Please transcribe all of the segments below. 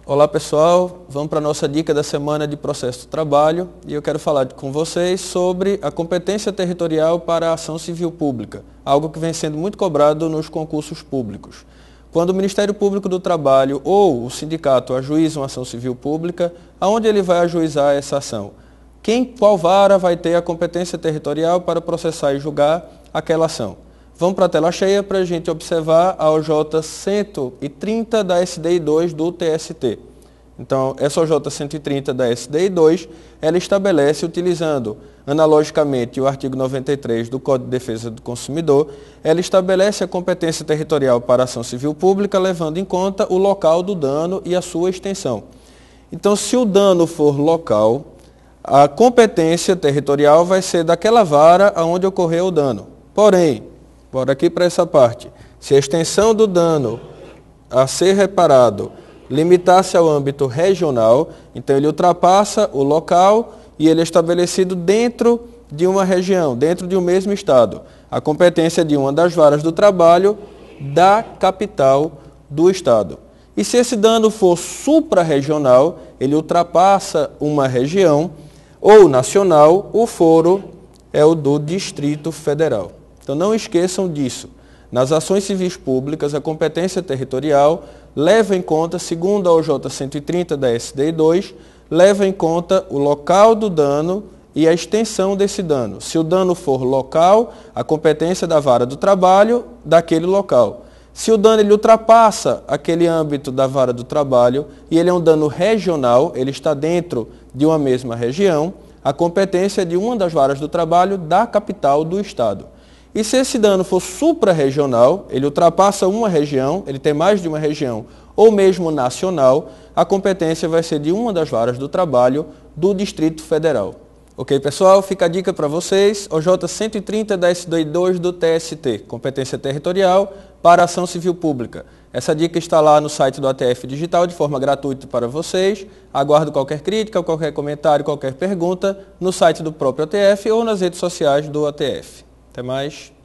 Olá pessoal, vamos para a nossa dica da semana de processo do trabalho e eu quero falar com vocês sobre a competência territorial para a ação civil pública, algo que vem sendo muito cobrado nos concursos públicos. Quando o Ministério Público do Trabalho ou o sindicato ajuizam a ação civil pública, aonde ele vai ajuizar essa ação? Qual vara vai ter a competência territorial para processar e julgar aquela ação? Vamos para a tela cheia para a gente observar a OJ 130 da SDI 2 do TST. Então, essa OJ 130 da SDI 2, ela estabelece, utilizando analogicamente o artigo 93 do Código de Defesa do Consumidor, ela estabelece a competência territorial para a ação civil pública, levando em conta o local do dano e a sua extensão. Então, se o dano for local, a competência territorial vai ser daquela vara onde ocorreu o dano. Porém, bora aqui para essa parte. Se a extensão do dano a ser reparado limitasse ao âmbito regional, então ele ultrapassa o local e ele é estabelecido dentro de uma região, dentro de um mesmo estado. A competência de uma das varas do trabalho da capital do estado. E se esse dano for suprarregional, ele ultrapassa uma região ou nacional, o foro é o do Distrito Federal. Então não esqueçam disso. Nas ações civis públicas, a competência territorial leva em conta, segundo a OJ 130 da SDI 2, leva em conta o local do dano e a extensão desse dano. Se o dano for local, a competência da vara do trabalho daquele local. Se o dano ele ultrapassa aquele âmbito da vara do trabalho e ele é um dano regional, ele está dentro de uma mesma região, a competência é de uma das varas do trabalho da capital do estado. E se esse dano for suprarregional, ele ultrapassa uma região, ele tem mais de uma região, ou mesmo nacional, a competência vai ser de uma das varas do trabalho do Distrito Federal. Ok, pessoal? Fica a dica para vocês, OJ 130 da SDI 2 do TST, competência territorial para ação civil pública. Essa dica está lá no site do ATF Digital de forma gratuita para vocês. Aguardo qualquer crítica, qualquer comentário, qualquer pergunta no site do próprio ATF ou nas redes sociais do ATF. Até mais.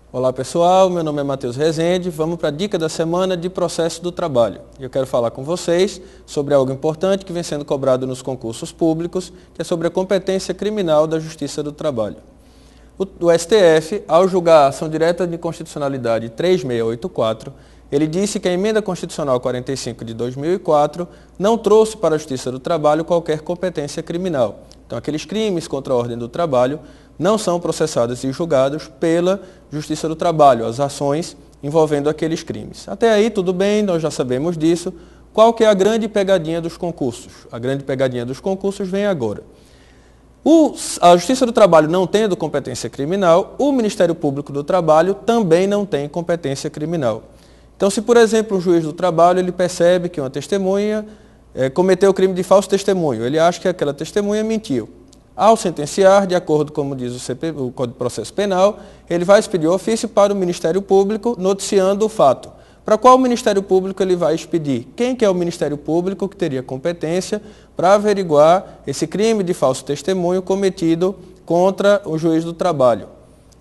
Olá pessoal, meu nome é Matheus Rezende, vamos para a dica da semana de processo do trabalho. Eu quero falar com vocês sobre algo importante que vem sendo cobrado nos concursos públicos, que é sobre a competência criminal da Justiça do Trabalho. O STF, ao julgar a ação direta de constitucionalidade 3684, ele disse que a emenda constitucional 45 de 2004 não trouxe para a Justiça do Trabalho qualquer competência criminal. Então, aqueles crimes contra a ordem do trabalho não são processados e julgados pela Justiça do Trabalho, as ações envolvendo aqueles crimes. Até aí, tudo bem, nós já sabemos disso. Qual que é a grande pegadinha dos concursos? A grande pegadinha dos concursos vem agora. A Justiça do Trabalho não tendo competência criminal, o Ministério Público do Trabalho também não tem competência criminal. Então, se, por exemplo, um juiz do trabalho ele percebe que uma testemunha cometeu o crime de falso testemunho, ele acha que aquela testemunha mentiu. Ao sentenciar, de acordo com como diz o Código de Processo Penal, ele vai expedir o ofício para o Ministério Público noticiando o fato. Para qual Ministério Público ele vai expedir? Quem que é o Ministério Público que teria competência para averiguar esse crime de falso testemunho cometido contra o juiz do trabalho?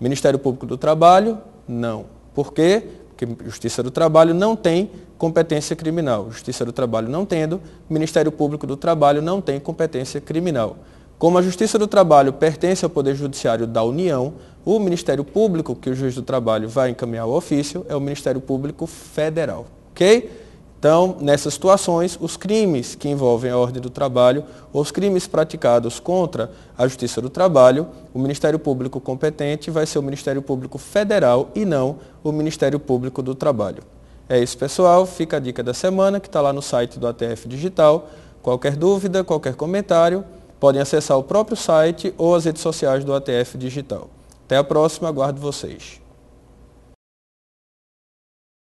Ministério Público do Trabalho? Não. Por quê? Porque Justiça do Trabalho não tem competência criminal. Justiça do Trabalho não tendo, Ministério Público do Trabalho não tem competência criminal. Como a Justiça do Trabalho pertence ao Poder Judiciário da União, o Ministério Público, que o Juiz do Trabalho vai encaminhar o ofício, é o Ministério Público Federal. Ok? Então, nessas situações, os crimes que envolvem a ordem do trabalho ou os crimes praticados contra a Justiça do Trabalho, o Ministério Público competente vai ser o Ministério Público Federal e não o Ministério Público do Trabalho. É isso, pessoal. Fica a dica da semana que está lá no site do ATF Digital. Qualquer dúvida, qualquer comentário, podem acessar o próprio site ou as redes sociais do ATF Digital. Até a próxima, aguardo vocês.